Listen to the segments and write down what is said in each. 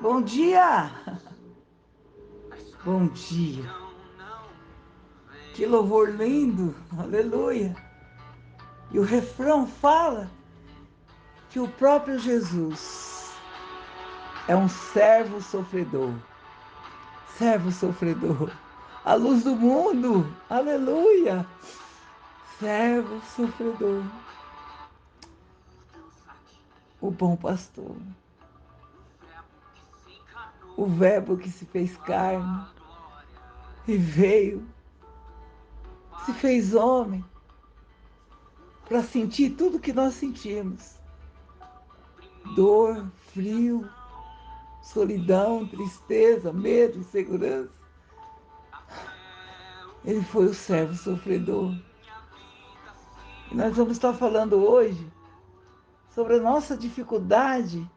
Bom dia! Bom dia! Que louvor lindo! Aleluia! E o refrão fala que o próprio Jesus é um servo sofredor, a luz do mundo, aleluia! Servo sofredor, o bom pastor, o Verbo que se fez carne e veio, se fez homem para sentir tudo que nós sentimos: dor, frio, solidão, tristeza, medo, insegurança. Ele foi o servo sofredor. E nós vamos estar falando hoje sobre a nossa dificuldade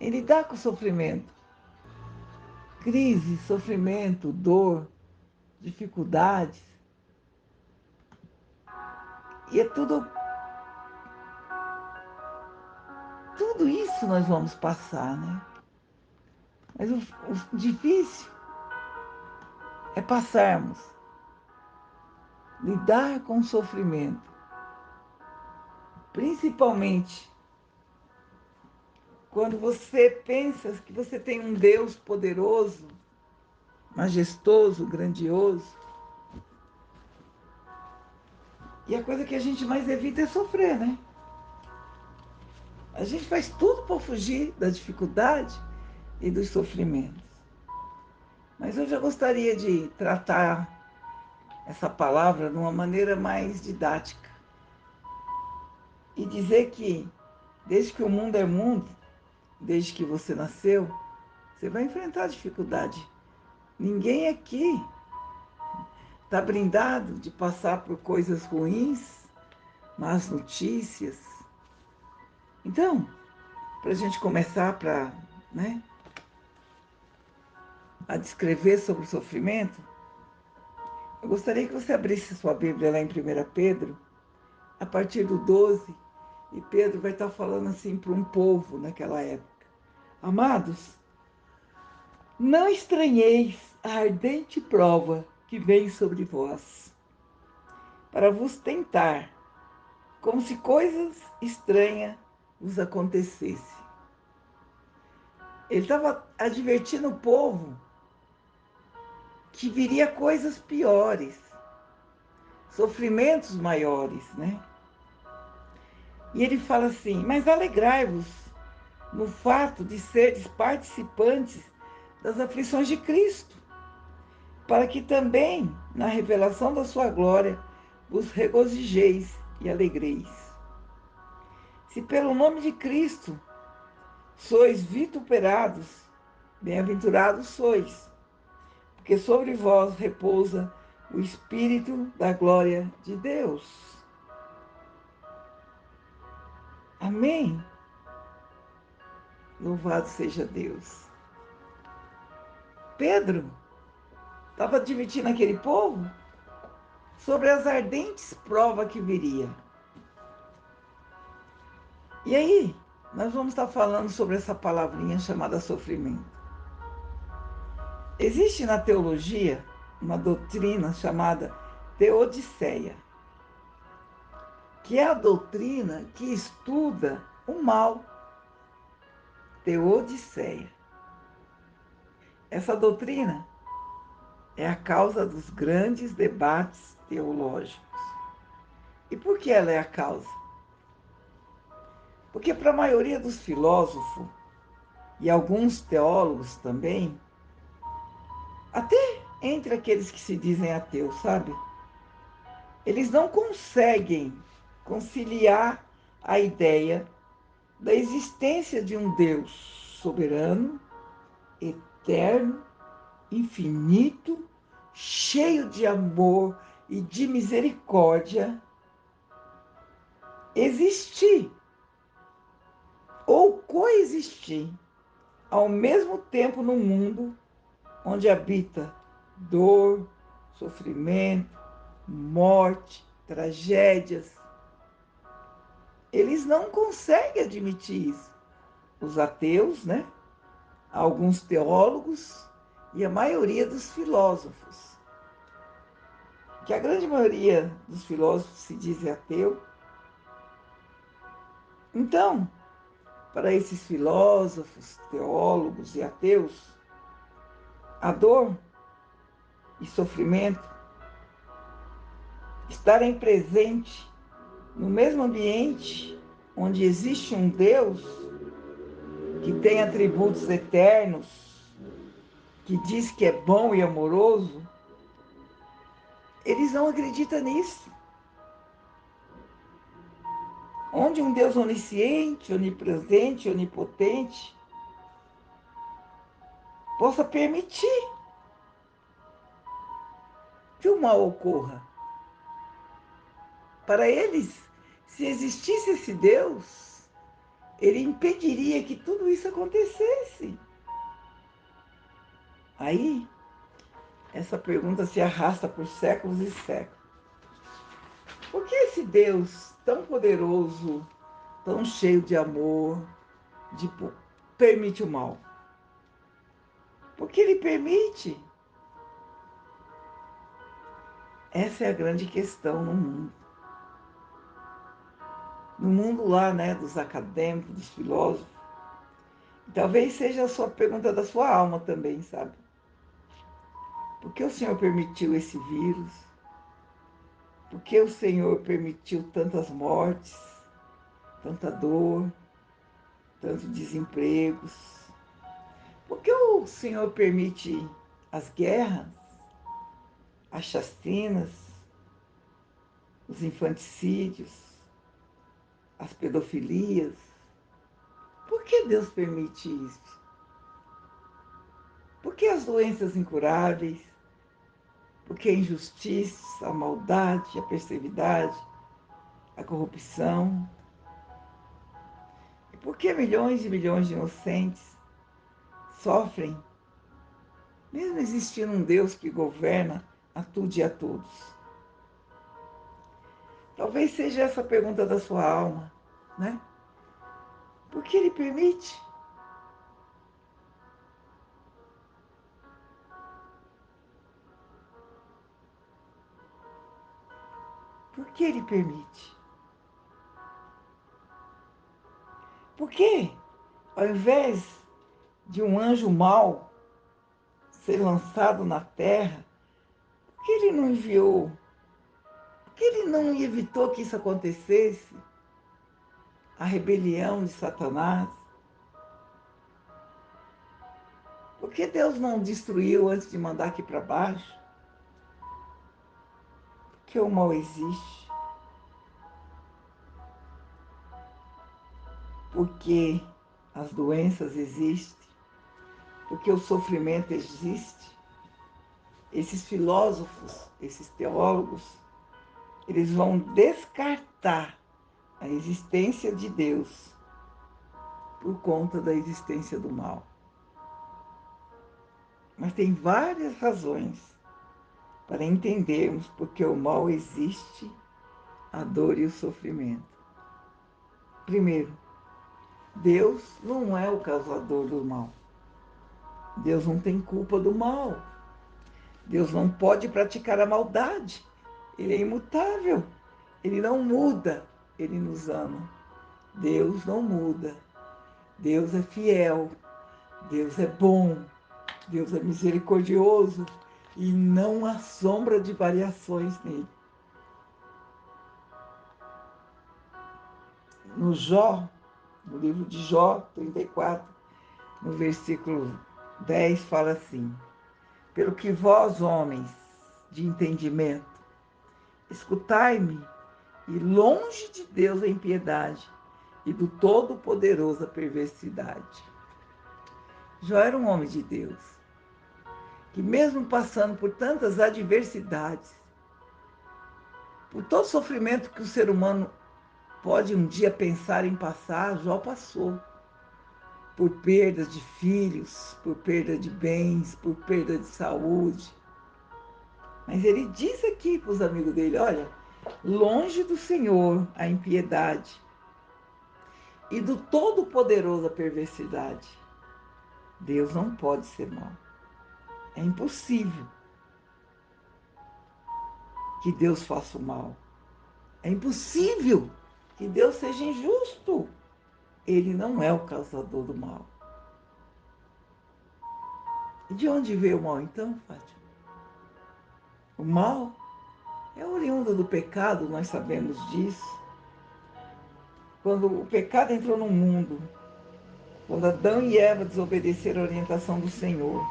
em lidar com o sofrimento. Crise, sofrimento, dor, dificuldades. E é tudo isso nós vamos passar, né? Mas o difícil é passarmos, lidar com o sofrimento, principalmente quando você pensa que você tem um Deus poderoso, majestoso, grandioso. E a coisa que a gente mais evita é sofrer, né? A gente faz tudo para fugir da dificuldade e dos sofrimentos. Mas hoje eu gostaria de tratar essa palavra de uma maneira mais didática e dizer que, desde que o mundo é mundo, desde que você nasceu, você vai enfrentar dificuldade. Ninguém aqui está brindado de passar por coisas ruins, más notícias. Então, para a gente começar né, a descrever sobre o sofrimento, eu gostaria que você abrisse sua Bíblia lá em 1 Pedro, a partir do 12, e Pedro vai estar falando assim para um povo naquela época. Amados, não estranheis a ardente prova que vem sobre vós, para vos tentar, como se coisas estranhas vos acontecessem. Ele estava advertindo o povo que viria coisas piores, sofrimentos maiores, né? E ele fala assim: mas alegrai-vos no fato de seres participantes das aflições de Cristo, para que também, na revelação da sua glória, vos regozijeis e alegreis. Se pelo nome de Cristo sois vituperados, bem-aventurados sois, porque sobre vós repousa o Espírito da glória de Deus. Amém? Louvado seja Deus. Pedro estava advertindo aquele povo sobre as ardentes provas que viria. E aí, nós vamos estar falando sobre essa palavrinha chamada sofrimento. Existe na teologia uma doutrina chamada teodiceia, que é a doutrina que estuda o mal. Teodiceia. Essa doutrina é a causa dos grandes debates teológicos. E por que ela é a causa? Porque para a maioria dos filósofos e alguns teólogos também, até entre aqueles que se dizem ateus, sabe? Eles não conseguem conciliar a ideia da existência de um Deus soberano, eterno, infinito, cheio de amor e de misericórdia, existir ou coexistir ao mesmo tempo num mundo onde habita dor, sofrimento, morte, tragédias. Eles não conseguem admitir isso. Os ateus, né? a alguns teólogos e a maioria dos filósofos. Que a grande maioria dos filósofos se diz ateu. Então, para esses filósofos, teólogos e ateus, a dor e sofrimento estarem presentes no mesmo ambiente onde existe um Deus que tem atributos eternos, que diz que é bom e amoroso, eles não acreditam nisso. Onde um Deus onisciente, onipresente, onipotente possa permitir que o mal ocorra. Para eles, se existisse esse Deus, ele impediria que tudo isso acontecesse. Aí, essa pergunta se arrasta por séculos e séculos. Por que esse Deus tão poderoso, tão cheio de amor, permite o mal? Por que ele permite? Essa é a grande questão no mundo. No mundo lá, né, dos acadêmicos, dos filósofos. Talvez seja a sua pergunta da sua alma também, sabe? Por que o Senhor permitiu esse vírus? Por que o Senhor permitiu tantas mortes, tanta dor, tantos desempregos? Por que o Senhor permite as guerras, as chacinas, os infanticídios, as pedofilias? Por que Deus permite isso? Por que as doenças incuráveis? Por que a injustiça, a maldade, a perversidade, a corrupção? E por que milhões e milhões de inocentes sofrem, mesmo existindo um Deus que governa a tudo e a todos? Talvez seja essa a pergunta da sua alma, né? Por que ele permite? Por que ele permite? Por que, ao invés de um anjo mau ser lançado na terra, por que ele não enviou? Por que ele não evitou que isso acontecesse? A rebelião de Satanás? Por que Deus não destruiu antes de mandar aqui para baixo? Porque o mal existe. Porque as doenças existem. Porque o sofrimento existe. Esses filósofos, esses teólogos, eles vão descartar a existência de Deus por conta da existência do mal. Mas tem várias razões para entendermos porque o mal existe, a dor e o sofrimento. Primeiro, Deus não é o causador do mal. Deus não tem culpa do mal. Deus não pode praticar a maldade. Ele é imutável. Ele não muda. Ele nos ama. Deus não muda. Deus é fiel. Deus é bom. Deus é misericordioso. E não há sombra de variações nele. No Jó, no livro de Jó 34, no versículo 10, fala assim: pelo que vós, homens de entendimento, escutai-me, e longe de Deus a impiedade, e do Todo-Poderoso a perversidade. Jó era um homem de Deus, que mesmo passando por tantas adversidades, por todo sofrimento que o ser humano pode um dia pensar em passar, Jó passou. Por perda de filhos, por perda de bens, por perda de saúde. Mas ele diz aqui para os amigos dele: olha, longe do Senhor a impiedade, e do Todo-Poderoso a perversidade. Deus não pode ser mau. É impossível que Deus faça o mal. É impossível que Deus seja injusto. Ele não é o causador do mal. E de onde veio o mal então, Fátima? O mal é oriundo do pecado, nós sabemos disso. Quando o pecado entrou no mundo, quando Adão e Eva desobedeceram a orientação do Senhor.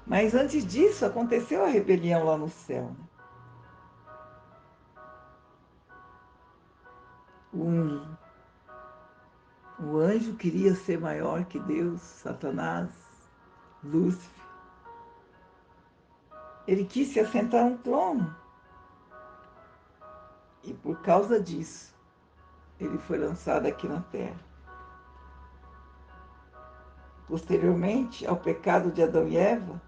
Mas antes disso, aconteceu a rebelião lá no céu. O anjo queria ser maior que Deus, Satanás, Lúcifer. Ele quis se assentar no trono. E por causa disso, ele foi lançado aqui na terra. Posteriormente ao pecado de Adão e Eva,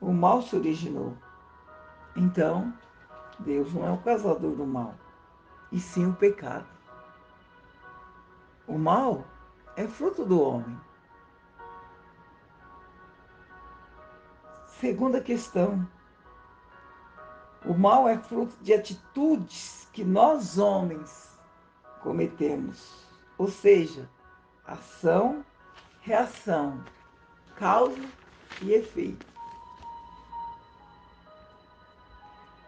o mal se originou. Então, Deus não é o causador do mal, e sim o pecado. O mal é fruto do homem. Segunda questão. O mal é fruto de atitudes que nós homens cometemos. Ou seja, ação, reação, causa e efeito.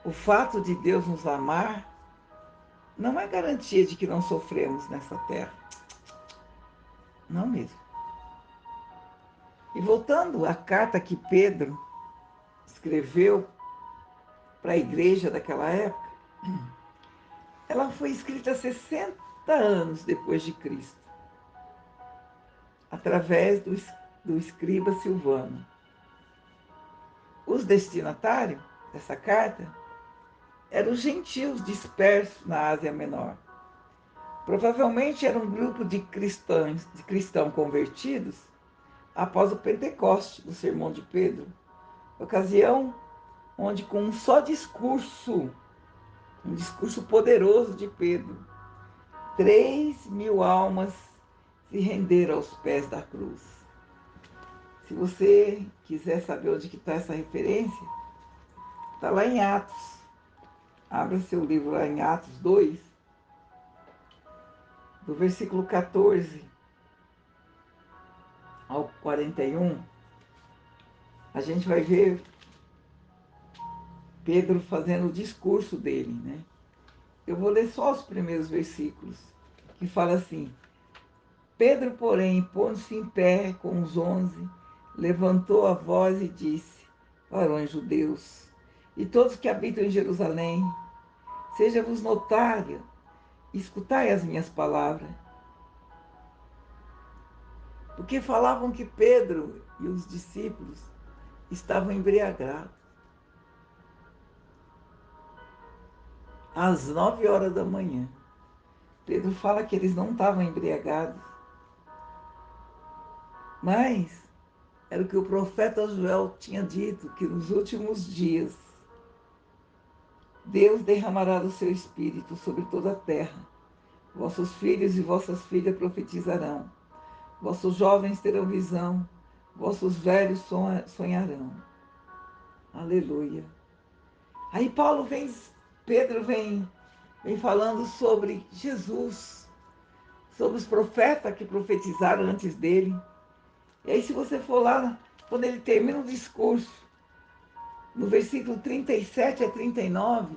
O fato de Deus nos amar não é garantia de que não sofremos nessa terra. Não mesmo. E voltando à carta que Pedro escreveu para a igreja daquela época, ela foi escrita 60 anos depois de Cristo, através do escriba Silvano. Os destinatários dessa carta eram os gentios dispersos na Ásia Menor. Provavelmente era um grupo de cristãos convertidos após o Pentecoste, do sermão de Pedro, ocasião onde com um só discurso, um discurso poderoso de Pedro, 3.000 almas se renderam aos pés da cruz. Se você quiser saber onde está essa referência, está lá em Atos. Abra seu livro lá em Atos 2, do versículo 14 ao 41, a gente vai ver Pedro fazendo o discurso dele, né? Eu vou ler só os primeiros versículos, que fala assim: Pedro, porém, pondo-se em pé com os 11, levantou a voz e disse: varões judeus, e todos que habitam em Jerusalém, seja-vos notário, escutai as minhas palavras. Porque falavam que Pedro e os discípulos estavam embriagados. Às 9 horas da manhã, Pedro fala que eles não estavam embriagados, mas era o que o profeta Joel tinha dito, que nos últimos dias Deus derramará do seu espírito sobre toda a terra. Vossos filhos e vossas filhas profetizarão. Vossos jovens terão visão. Vossos velhos sonharão. Aleluia. Aí Pedro vem falando sobre Jesus, sobre os profetas que profetizaram antes dele. E aí, se você for lá, quando ele termina o discurso, no versículo 37 a 39,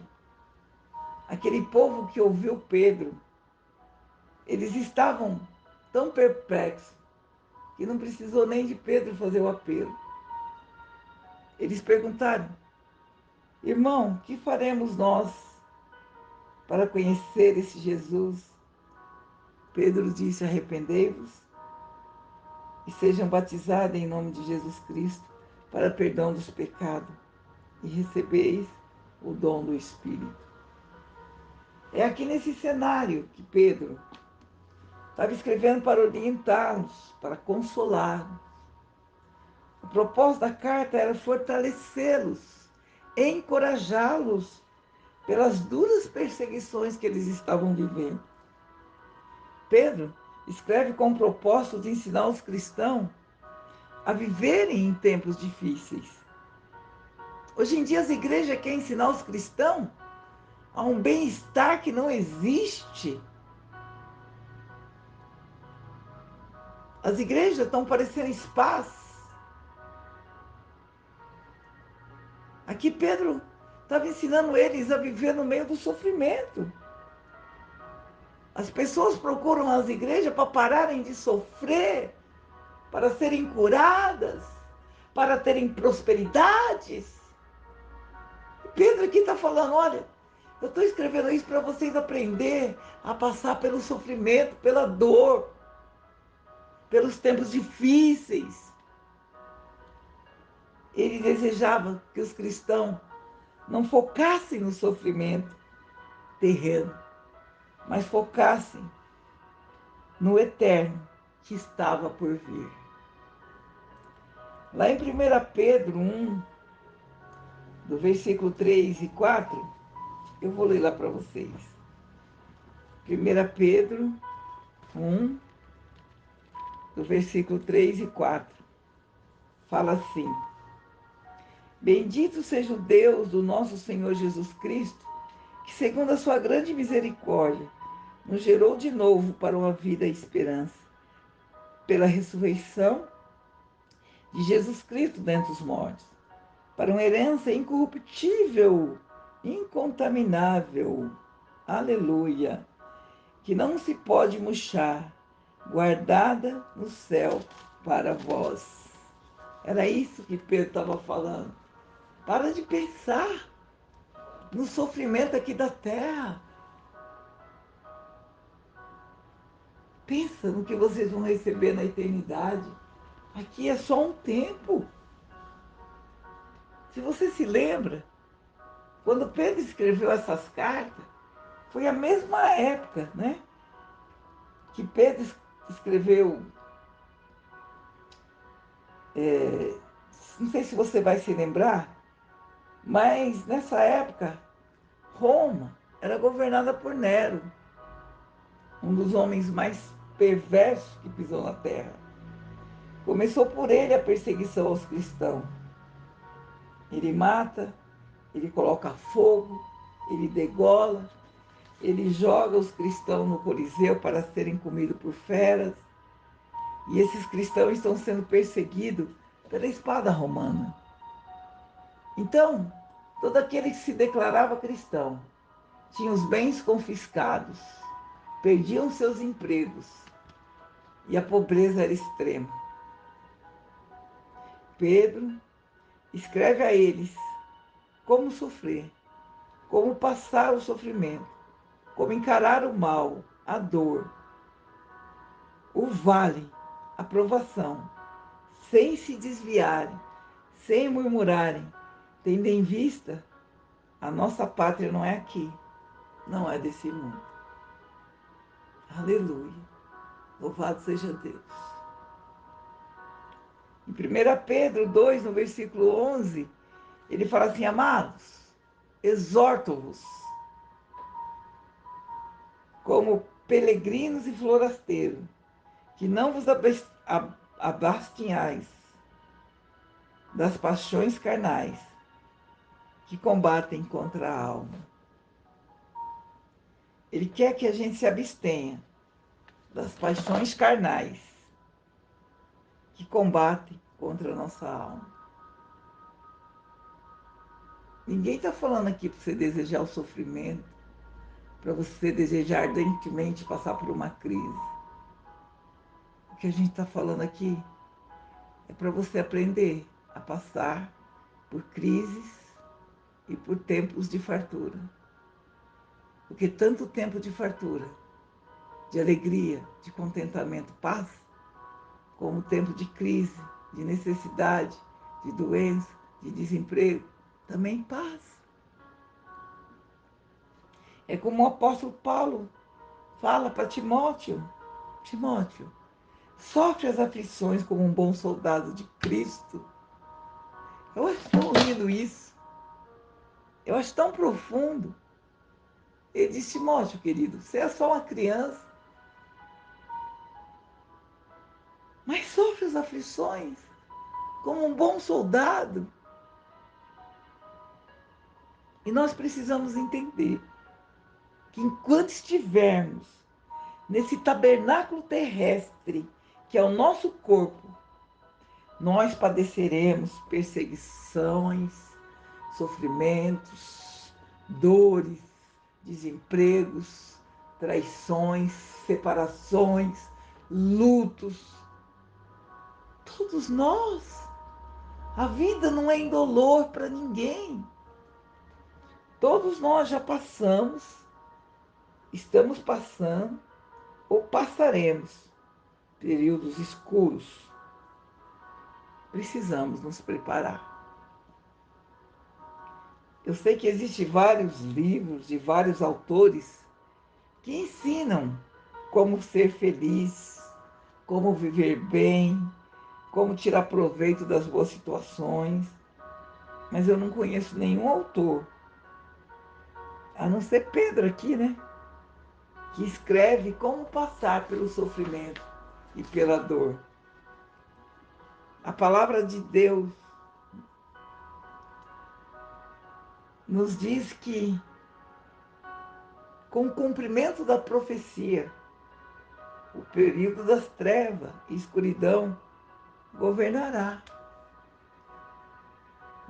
aquele povo que ouviu Pedro, eles estavam tão perplexos que não precisou nem de Pedro fazer o apelo. Eles perguntaram: irmão, que faremos nós para conhecer esse Jesus? Pedro disse: arrependei-vos e sejam batizados em nome de Jesus Cristo para perdão dos pecados e recebeis o dom do Espírito. É aqui nesse cenário que Pedro estava escrevendo para orientá-los, para consolá-los. O propósito da carta era fortalecê-los, encorajá-los pelas duras perseguições que eles estavam vivendo. Pedro escreve com o propósito de ensinar os cristãos a viverem em tempos difíceis. Hoje em dia as igrejas querem ensinar os cristãos a um bem-estar que não existe. As igrejas estão parecendo spas. Aqui Pedro estava ensinando eles a viver no meio do sofrimento. As pessoas procuram as igrejas para pararem de sofrer, para serem curadas, para terem prosperidades. Pedro aqui está falando, olha, eu estou escrevendo isso para vocês aprenderem a passar pelo sofrimento, pela dor, pelos tempos difíceis. Ele desejava que os cristãos não focassem no sofrimento terreno, mas focassem no eterno que estava por vir. Lá em 1 Pedro 1, do versículo 3 e 4, eu vou ler lá para vocês. 1 Pedro 1, do versículo 3 e 4, fala assim: Bendito seja o Deus do nosso Senhor Jesus Cristo, que segundo a sua grande misericórdia, nos gerou de novo para uma vida e esperança, pela ressurreição de Jesus Cristo dentre os mortos, para uma herança incorruptível, incontaminável, aleluia, que não se pode murchar, guardada no céu para vós. Era isso que Pedro estava falando. Para de pensar no sofrimento aqui da terra. Pensa no que vocês vão receber na eternidade. Aqui é só um tempo. Se você se lembra, quando Pedro escreveu essas cartas, foi a mesma época, né? Que Pedro escreveu, não sei se você vai se lembrar, mas nessa época, Roma era governada por Nero, um dos homens mais perversos que pisou na terra. Começou por ele a perseguição aos cristãos. Ele mata, ele coloca fogo, ele degola, ele joga os cristãos no Coliseu para serem comidos por feras. E esses cristãos estão sendo perseguidos pela espada romana. Então, todo aquele que se declarava cristão tinha os bens confiscados, perdiam seus empregos e a pobreza era extrema. Pedro escreve a eles como sofrer, como passar o sofrimento, como encarar o mal, a dor, o vale, a provação, sem se desviarem, sem murmurarem, tendo em vista a nossa pátria não é aqui, não é desse mundo. Aleluia. Louvado seja Deus. Em 1 Pedro 2, no versículo 11, ele fala assim: Amados, exorto-vos, como peregrinos e forasteiros, que não vos abastinhais das paixões carnais que combatem contra a alma. Ele quer que a gente se abstenha das paixões carnais que combatem contra a nossa alma. Ninguém está falando aqui para você desejar o sofrimento, para você desejar ardentemente passar por uma crise. O que a gente está falando aqui é para você aprender a passar por crises e por tempos de fartura. Porque tanto tempo de fartura, de alegria, de contentamento, paz, como tempo de crise, de necessidade, de doença, de desemprego, também paz. É como o apóstolo Paulo fala para Timóteo: Timóteo, sofre as aflições como um bom soldado de Cristo. Eu acho tão lindo isso. Eu acho tão profundo. Ele disse: Timóteo, querido, você é só uma criança. várias aflições, como um bom soldado. E nós precisamos entender que enquanto estivermos nesse tabernáculo terrestre, que é o nosso corpo, nós padeceremos perseguições, sofrimentos, dores, desempregos, traições, separações, lutos. Todos nós. A vida não é indolor para ninguém. Todos nós já passamos, estamos passando ou passaremos períodos escuros. Precisamos nos preparar. Eu sei que existem vários livros de vários autores que ensinam como ser feliz, como viver bem, como tirar proveito das boas situações, mas eu não conheço nenhum autor, a não ser Pedro aqui, né? Que escreve como passar pelo sofrimento e pela dor. A palavra de Deus nos diz que, com o cumprimento da profecia, o período das trevas e escuridão governará.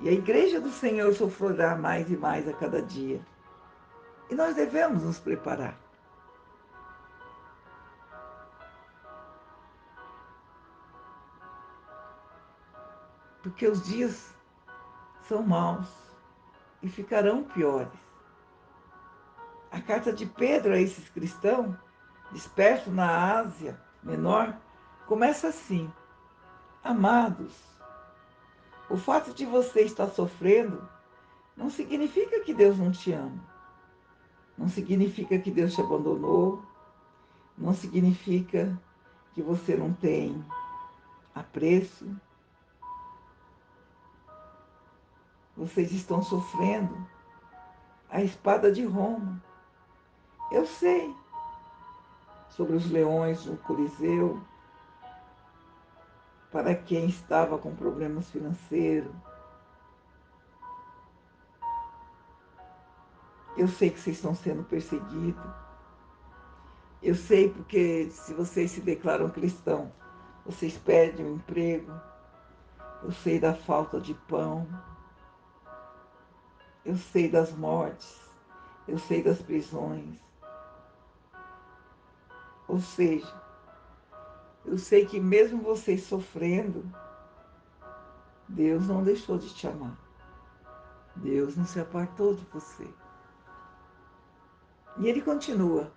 E a igreja do Senhor sofrerá mais e mais a cada dia. E nós devemos nos preparar. Porque os dias são maus e ficarão piores. A carta de Pedro a esses cristãos, dispersos na Ásia Menor, começa assim: Amados, o fato de você estar sofrendo não significa que Deus não te ama. Não significa que Deus te abandonou. Não significa que você não tem apreço. Vocês estão sofrendo a espada de Roma. Eu sei sobre os leões do Coliseu, para quem estava com problemas financeiros. Eu sei que vocês estão sendo perseguidos. Eu sei porque se vocês se declaram cristãos, vocês perdem o emprego. Eu sei da falta de pão. Eu sei das mortes. Eu sei das prisões. Ou seja, eu sei que mesmo vocês sofrendo, Deus não deixou de te amar. Deus não se apartou de você. E ele continua: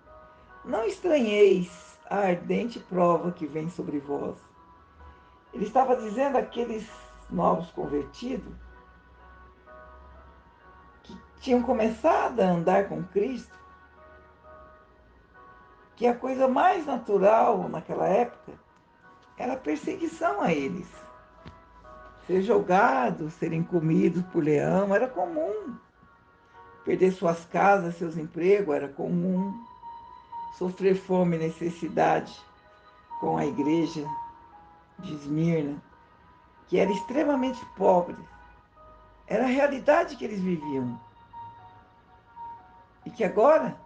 Não estranheis a ardente prova que vem sobre vós. Ele estava dizendo àqueles novos convertidos que tinham começado a andar com Cristo, que a coisa mais natural naquela época era a perseguição a eles. Ser jogados, serem comidos por leão, era comum. Perder suas casas, seus empregos, era comum. Sofrer fome e necessidade com a igreja de Esmirna, que era extremamente pobre. Era a realidade que eles viviam. E que agora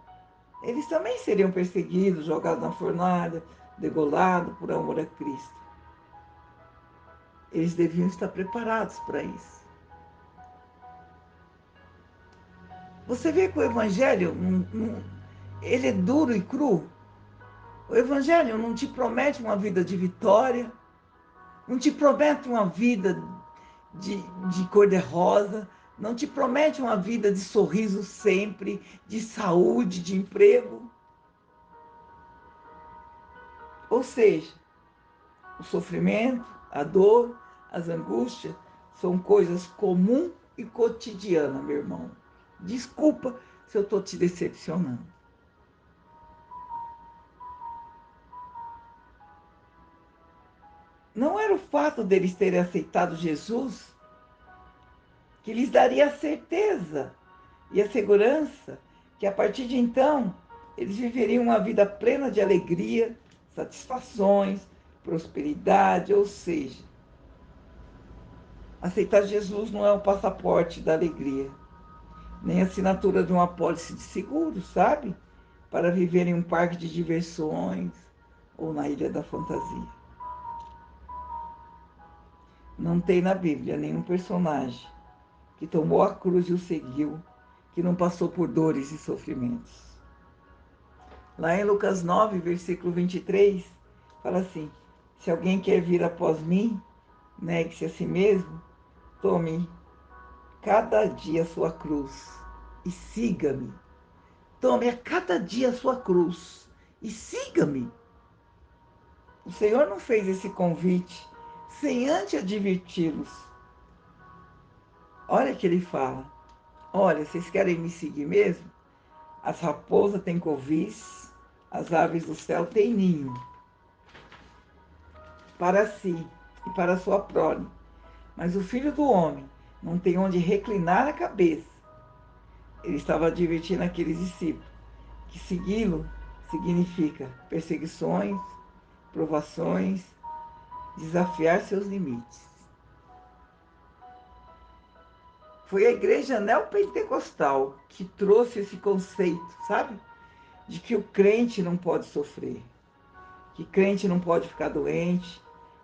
eles também seriam perseguidos, jogados na fornalha, degolados por amor a Cristo. Eles deviam estar preparados para isso. Você vê que o Evangelho, ele é duro e cru. O Evangelho não te promete uma vida de vitória, não te promete uma vida de cor-de-rosa, não te promete uma vida de sorriso sempre, de saúde, de emprego. Ou seja, o sofrimento, a dor, as angústias são coisas comuns e cotidianas, meu irmão. Desculpa se eu estou te decepcionando. Não era o fato deles terem aceitado Jesus que lhes daria a certeza e a segurança que a partir de então eles viveriam uma vida plena de alegria, satisfações, prosperidade, ou seja, aceitar Jesus não é o passaporte da alegria, nem a assinatura de uma apólice de seguro, sabe? Para viver em um parque de diversões ou na Ilha da Fantasia. Não tem na Bíblia nenhum personagem que tomou a cruz e o seguiu, que não passou por dores e sofrimentos. Lá em Lucas 9, versículo 23, fala assim: se alguém quer vir após mim, negue-se a si mesmo, tome cada dia a sua cruz e siga-me. Tome a cada dia a sua cruz e siga-me. O Senhor não fez esse convite sem antes adverti-los. Olha que ele fala: olha, vocês querem me seguir mesmo? As raposas têm covis, as aves do céu têm ninho para si e para sua prole. Mas o filho do homem não tem onde reclinar a cabeça. Ele estava advertindo aqueles discípulos que segui-lo significa perseguições, provações, desafiar seus limites. Foi a igreja neopentecostal que trouxe esse conceito, sabe? De que o crente não pode sofrer, que crente não pode ficar doente,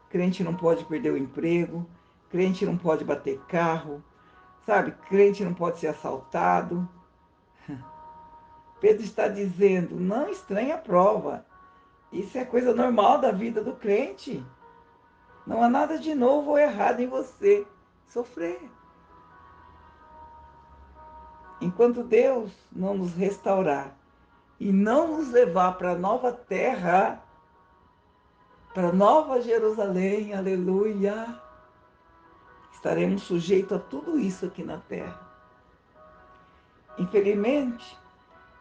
crente não pode perder o emprego, crente não pode bater carro, sabe? Crente não pode ser assaltado. Pedro está dizendo, não estranhe a prova. Isso é coisa normal da vida do crente. Não há nada de novo ou errado em você sofrer. Enquanto Deus não nos restaurar e não nos levar para a nova terra, para a nova Jerusalém, aleluia, estaremos sujeitos a tudo isso aqui na terra. Infelizmente,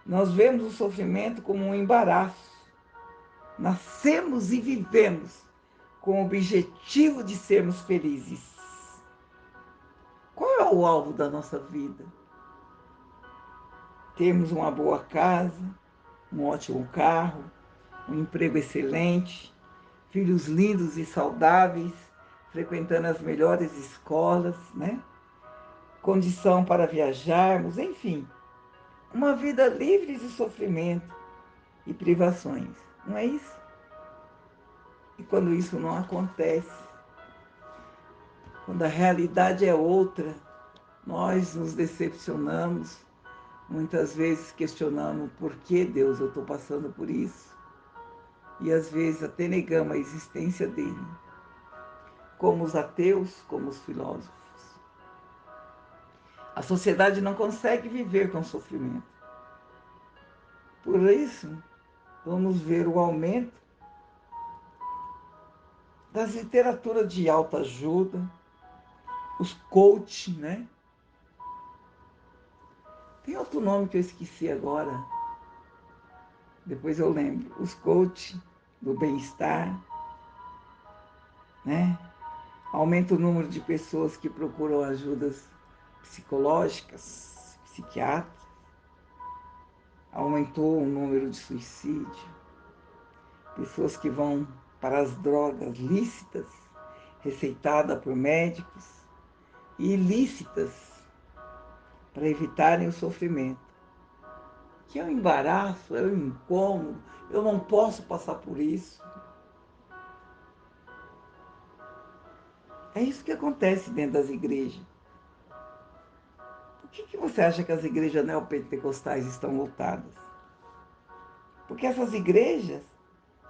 nós vemos o sofrimento como um embaraço. Nascemos e vivemos com o objetivo de sermos felizes. Qual é o alvo da nossa vida? Termos uma boa casa, um ótimo carro, um emprego excelente, filhos lindos e saudáveis, frequentando as melhores escolas, né? Condição para viajarmos, enfim, uma vida livre de sofrimento e privações, não é isso? E quando isso não acontece, quando a realidade é outra, nós nos decepcionamos, muitas vezes questionamos por que, Deus, eu estou passando por isso, e às vezes até negamos a existência dele, como os ateus, como os filósofos. A sociedade não consegue viver com sofrimento. Por isso, vamos ver o aumento das literaturas de autoajuda, os coach, né? Tem outro nome que eu esqueci agora, depois eu lembro. Os coach do bem-estar, né? Aumenta o número de pessoas que procuram ajudas psicológicas, psiquiátricas. Aumentou o número de suicídio. Pessoas que vão para as drogas lícitas, receitadas por médicos, e ilícitas, para evitarem o sofrimento. Que é um embaraço, é um incômodo, eu não posso passar por isso. É isso que acontece dentro das igrejas. Por que você acha que as igrejas neopentecostais estão lotadas? Porque essas igrejas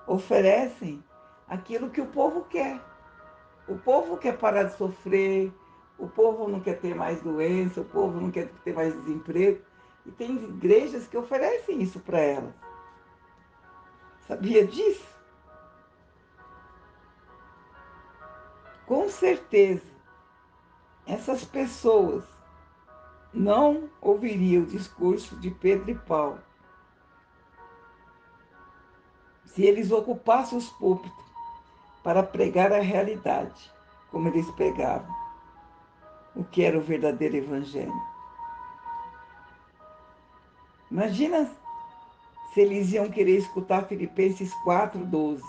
oferecem aquilo que o povo quer. O povo quer parar de sofrer, o povo não quer ter mais doença, o povo não quer ter mais desemprego. E tem igrejas que oferecem isso para elas. Sabia disso? Com certeza, essas pessoas não ouviriam o discurso de Pedro e Paulo se eles ocupassem os púlpitos para pregar a realidade, como eles pregavam, o que era o verdadeiro evangelho. Imagina se eles iam querer escutar Filipenses 4:12.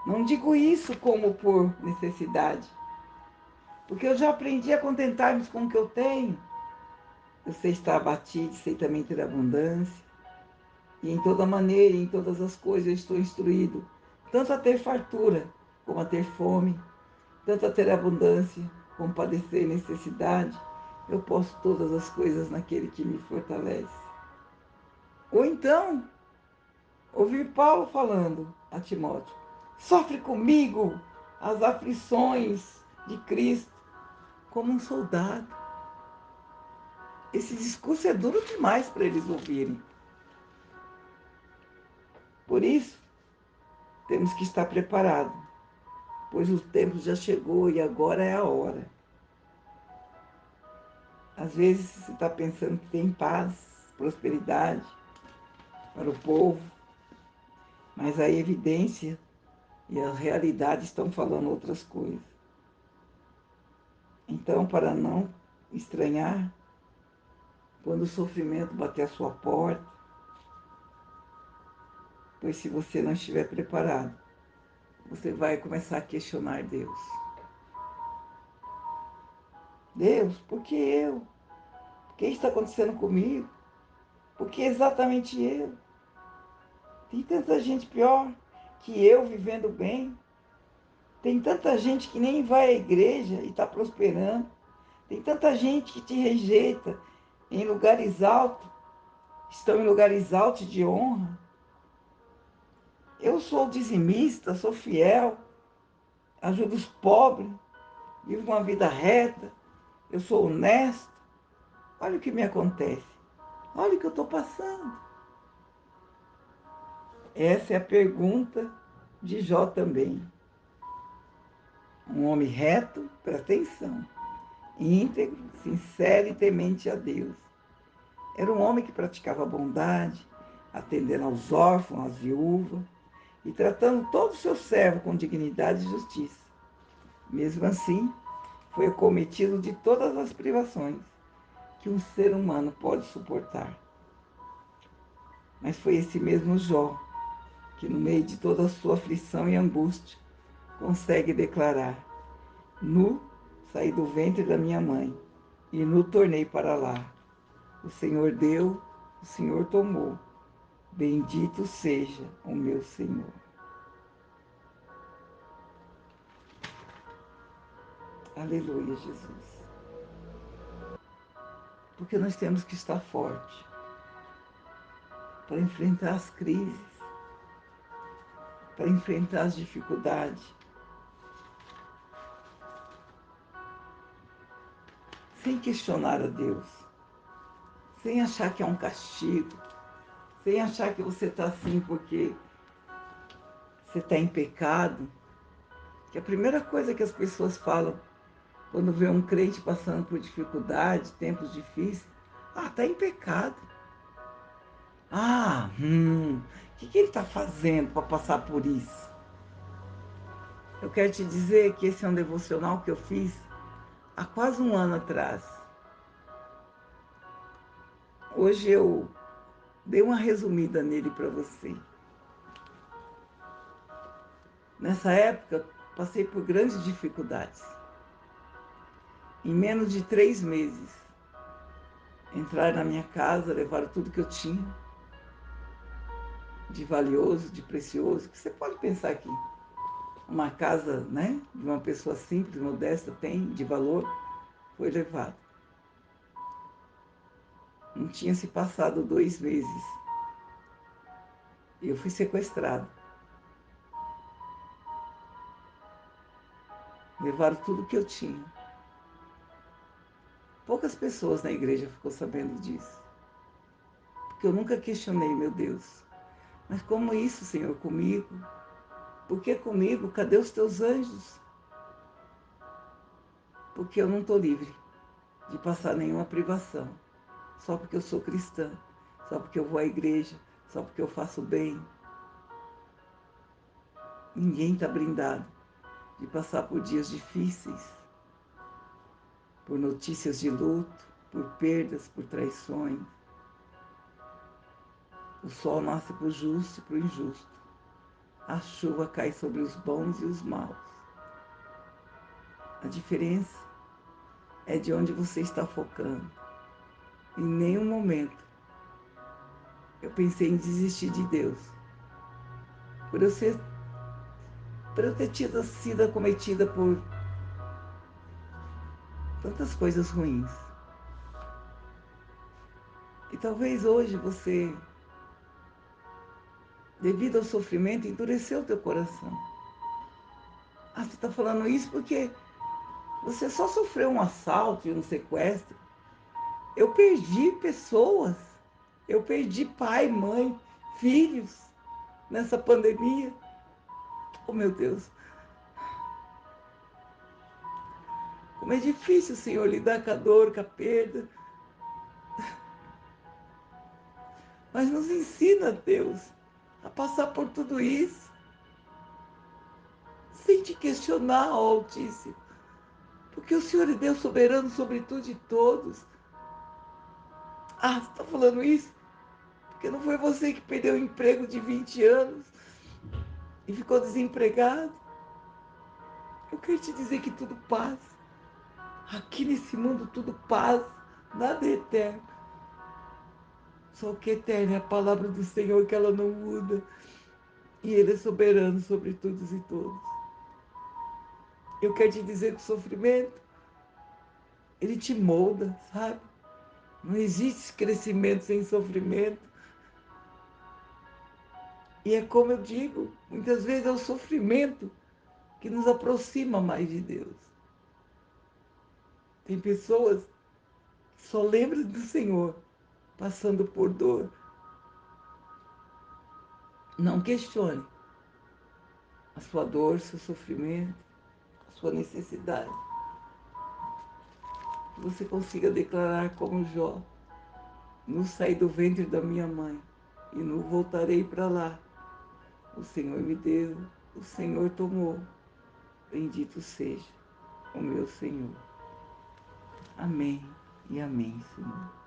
Não digo isso como por necessidade, porque eu já aprendi a contentar-me com o que eu tenho. Eu sei estar abatido, sei também ter abundância. E em toda maneira, em todas as coisas, eu estou instruído, tanto a ter fartura, como a ter fome, tanto a ter abundância, como padecer necessidade. Eu posso todas as coisas naquele que me fortalece. Ou então, ouvir Paulo falando a Timóteo: sofre comigo as aflições de Cristo como um soldado. Esse discurso é duro demais para eles ouvirem. Por isso, temos que estar preparados, pois o tempo já chegou e agora é a hora. Às vezes você está pensando que tem paz, prosperidade para o povo, mas a evidência e a realidade estão falando outras coisas. Então, para não estranhar, quando o sofrimento bater a sua porta, pois se você não estiver preparado, você vai começar a questionar Deus. Deus, por que eu? O que está acontecendo comigo? Por que exatamente eu? Tem tanta gente pior que eu vivendo bem. Tem tanta gente que nem vai à igreja e está prosperando. Tem tanta gente que te rejeita em lugares altos, estão em lugares altos de honra. Eu sou dizimista, sou fiel, ajudo os pobres, vivo uma vida reta, eu sou honesto. Olha o que me acontece, olha o que eu estou passando. Essa é a pergunta de Jó também. Um homem reto, presta atenção, íntegro, sincero e temente a Deus. Era um homem que praticava a bondade, atendendo aos órfãos, às viúvas, e tratando todos os seus servos com dignidade e justiça. Mesmo assim, foi acometido de todas as privações que um ser humano pode suportar. Mas foi esse mesmo Jó que, no meio de toda a sua aflição e angústia, consegue declarar: nu saí do ventre da minha mãe, e nu tornei para lá. O Senhor deu, o Senhor tomou. Bendito seja o meu Senhor. Aleluia, Jesus. Porque nós temos que estar forte para enfrentar as crises, para enfrentar as dificuldades, sem questionar a Deus, sem achar que é um castigo, sem achar que você está assim porque você está em pecado. Que a primeira coisa que as pessoas falam quando vê um crente passando por dificuldade, tempos difíceis: ah, está em pecado. Ah, o que ele está fazendo para passar por isso? Eu quero te dizer que esse é um devocional que eu fiz há quase um ano atrás. Hoje eu dei uma resumida nele para você. Nessa época, eu passei por grandes dificuldades. Em menos de 3 meses, entraram na minha casa, levaram tudo que eu tinha, de valioso, de precioso, que você pode pensar aqui. Uma casa, né, de uma pessoa simples, modesta, tem de valor, foi levado. Não tinha se passado 2 meses. Eu fui sequestrado. Levaram tudo que eu tinha. Poucas pessoas na igreja ficou sabendo disso. Porque eu nunca questionei, meu Deus. Mas como isso, Senhor, comigo? Por que comigo? Cadê os teus anjos? Porque eu não estou livre de passar nenhuma privação. Só porque eu sou cristã. Só porque eu vou à igreja. Só porque eu faço bem. Ninguém está brindado de passar por dias difíceis, por notícias de luto, por perdas, por traições. O sol nasce para o justo e para o injusto. A chuva cai sobre os bons e os maus. A diferença é de onde você está focando. Em nenhum momento eu pensei em desistir de Deus. Por eu ter sido acometida por tantas coisas ruins. E talvez hoje você, devido ao sofrimento, endureceu o teu coração. Ah, você está falando isso porque você só sofreu um assalto e um sequestro. Eu perdi pessoas. Eu perdi pai, mãe, filhos nessa pandemia. Oh, meu Deus. Como é difícil, Senhor, lidar com a dor, com a perda. Mas nos ensina, Deus, a passar por tudo isso, sem te questionar, ó Altíssimo. Porque o Senhor é Deus soberano sobre tudo e todos. Ah, você está falando isso? Porque não foi você que perdeu o emprego de 20 anos e ficou desempregado. Eu quero te dizer que tudo passa. Aqui nesse mundo tudo passa. Nada é eterno. Só o que é eterno é a palavra do Senhor, que ela não muda. E Ele é soberano sobre todos e todos. Eu quero te dizer que o sofrimento, ele te molda, sabe? Não existe crescimento sem sofrimento. E é como eu digo, muitas vezes é o sofrimento que nos aproxima mais de Deus. Tem pessoas que só lembram do Senhor passando por dor. Não questione a sua dor, seu sofrimento, a sua necessidade. Que você consiga declarar como Jó: não saí do ventre da minha mãe e não voltarei para lá. O Senhor me deu, o Senhor tomou. Bendito seja o meu Senhor. Amém e amém, Senhor.